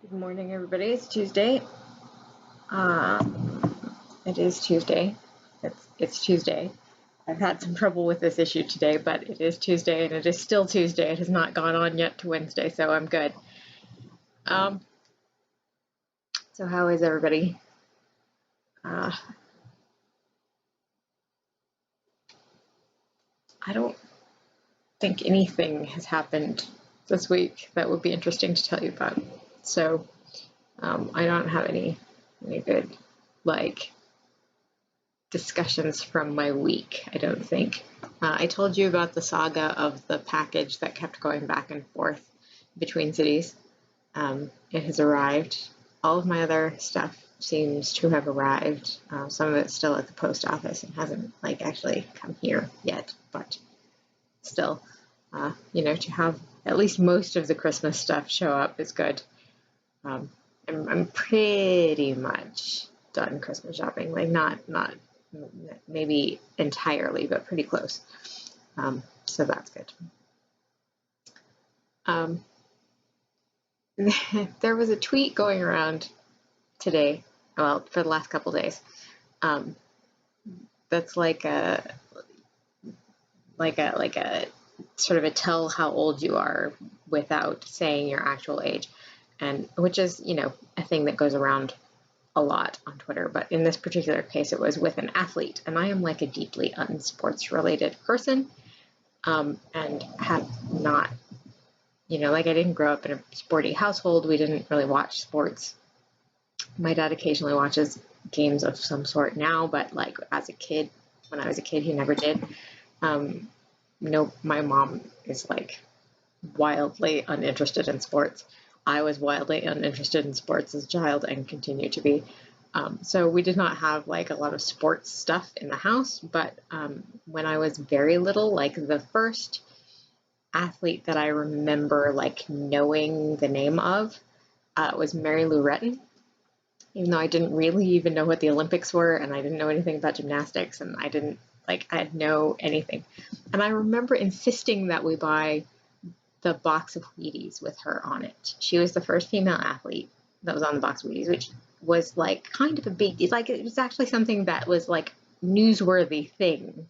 Good morning, everybody. It's Tuesday. It is Tuesday. It's Tuesday. I've had some trouble with this issue today, but it is Tuesday, and it is still Tuesday. It has not gone on yet to Wednesday, so I'm good. So how is everybody? I don't think anything has happened this week that would be interesting to tell you about. So I don't have any good discussions from my week, I don't think. I told you about the saga of the package that kept going back and forth between cities. It has arrived. All of my other stuff seems to have arrived. Some of it's still at the post office and hasn't actually come here yet, but still, to have at least most of the Christmas stuff show up is good. I'm pretty much done Christmas shopping, not maybe entirely, but pretty close. So that's good. There was a tweet going around today, well, for the last couple days, that's like a sort of a tell how old you are without saying your actual age, and which is, a thing that goes around a lot on Twitter, but in this particular case, it was with an athlete, and I am a deeply unsports related person, and have not, I didn't grow up in a sporty household. We didn't really watch sports. My dad occasionally watches games of some sort now, but as a kid, when I was a kid, he never did. No, my mom is wildly uninterested in sports. I was wildly uninterested in sports as a child and continue to be. So we did not have a lot of sports stuff in the house, but when I was very little, the first athlete that I remember knowing the name of was Mary Lou Retton, even though I didn't really even know what the Olympics were, and I didn't know anything about gymnastics, and I didn't I had no anything. And I remember insisting that we buy the box of Wheaties with her on it. She was the first female athlete that was on the box of Wheaties, which was kind of a big deal. It was actually something that was newsworthy thing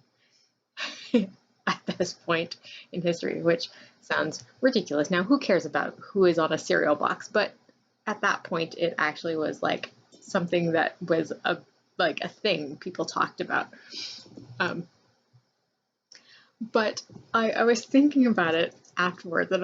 at this point in history, which sounds ridiculous. Now, who cares about who is on a cereal box? But at that point, it actually was something that was a thing people talked about. But I was thinking about it afterwards, and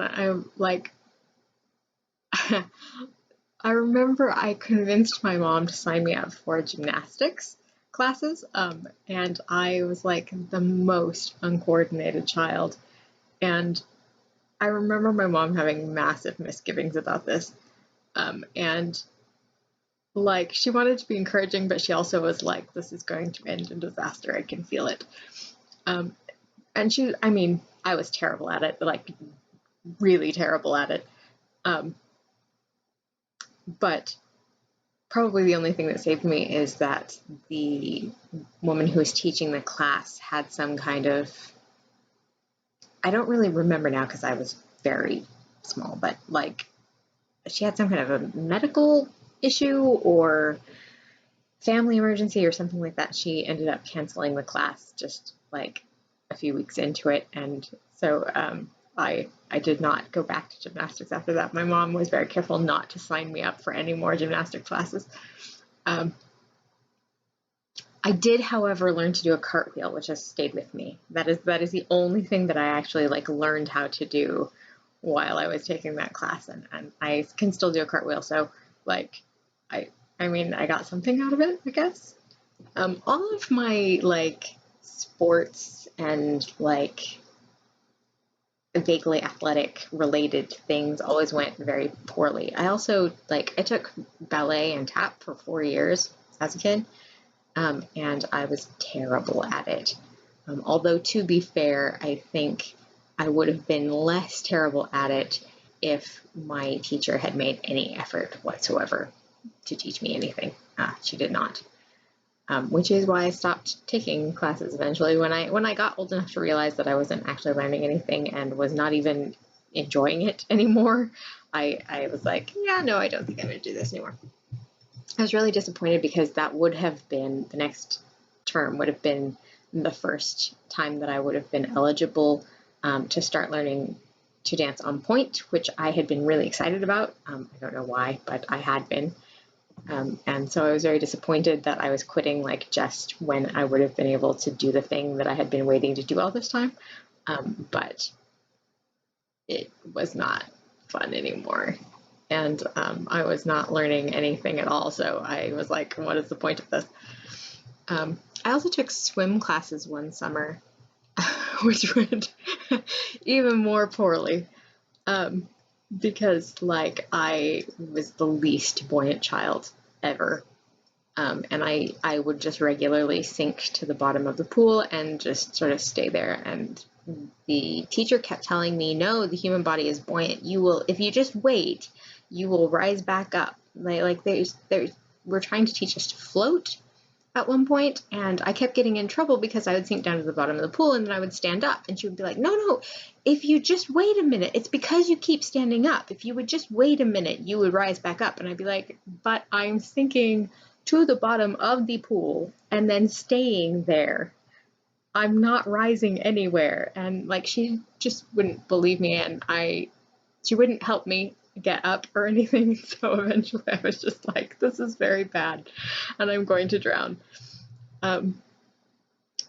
I remember I convinced my mom to sign me up for gymnastics classes, and I was the most uncoordinated child, and I remember my mom having massive misgivings about this, and she wanted to be encouraging, but she also was this is going to end in disaster, I can feel it. And I was terrible at it, really terrible at it. But probably the only thing that saved me is that the woman who was teaching the class had some kind of, I don't really remember now because I was very small, but she had some kind of a medical issue or family emergency or something like that. She ended up canceling the class just a few weeks into it, and so I did not go back to gymnastics after that. My mom was very careful not to sign me up for any more gymnastic classes. I did, however, learn to do a cartwheel, which has stayed with me. That is the only thing that I actually learned how to do while I was taking that class, and I can still do a cartwheel. So I got something out of it, I guess. All of my sports and vaguely athletic related things always went very poorly. I also I took ballet and tap for 4 years as a kid, and I was terrible at it. Although, to be fair, I think I would have been less terrible at it if my teacher had made any effort whatsoever to teach me anything. She did not. Which is why I stopped taking classes eventually when I got old enough to realize that I wasn't actually learning anything and was not even enjoying it anymore. I was like, yeah, no, I don't think I'm going to do this anymore. I was really disappointed because that would have been, the next term would have been the first time that I would have been eligible to start learning to dance on point, which I had been really excited about. I don't know why, but I had been. And so I was very disappointed that I was quitting like just when I would have been able to do the thing that I had been waiting to do all this time. But it was not fun anymore. And I was not learning anything at all. So I was like, what is the point of this? I also took swim classes one summer, which went even more poorly. Because like I was the least buoyant child ever. And I would just regularly sink to the bottom of the pool and just sort of stay there. And the teacher kept telling me, no, the human body is buoyant. You will, if you just wait, you will rise back up. Like we're trying to teach us to float at one point, and I kept getting in trouble because I would sink down to the bottom of the pool and then I would stand up, and she would be like, no, if you just wait a minute, it's because you keep standing up. If you would just wait a minute, you would rise back up. And I'd be like, but I'm sinking to the bottom of the pool and then staying there. I'm not rising anywhere. And like, she just wouldn't believe me, and she wouldn't help me get up or anything. So eventually I was just like, this is very bad and I'm going to drown. And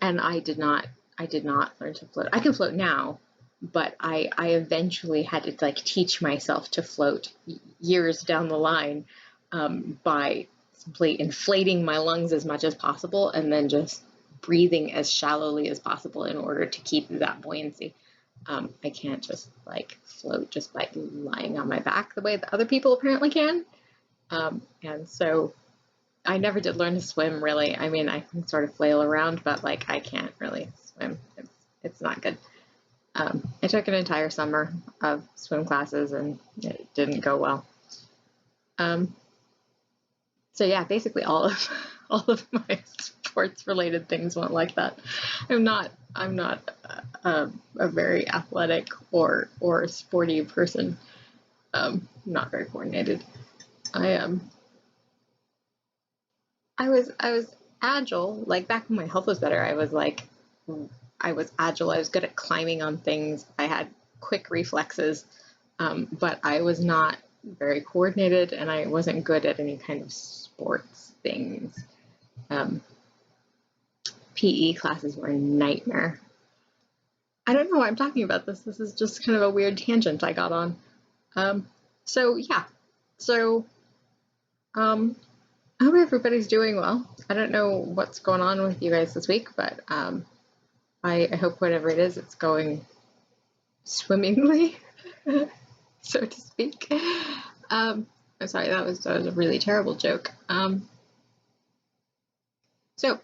I did not learn to float. I can float now, but I eventually had to like teach myself to float years down the line by simply inflating my lungs as much as possible and then just breathing as shallowly as possible in order to keep that buoyancy. I can't just like float just by lying on my back the way that other people apparently can. And so I never did learn to swim really. I mean, I can sort of flail around, but like I can't really swim. It's not good. I took an entire summer of swim classes and it didn't go well. So yeah, basically all of my sports related things went like that. I'm not a very athletic or sporty person. Not very coordinated. I was agile. Like back when my health was better, I was agile. I was good at climbing on things. I had quick reflexes, but I was not very coordinated, and I wasn't good at any kind of sports things. PE classes were a nightmare. I don't know why I'm talking about this. This is just kind of a weird tangent I got on. So yeah. So I hope everybody's doing well. I don't know what's going on with you guys this week, but I hope whatever it is, it's going swimmingly, so to speak. I'm sorry, that was a really terrible joke. So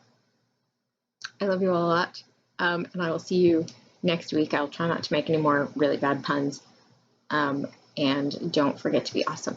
I love you all a lot, and I will see you next week. I'll try not to make any more really bad puns, and don't forget to be awesome.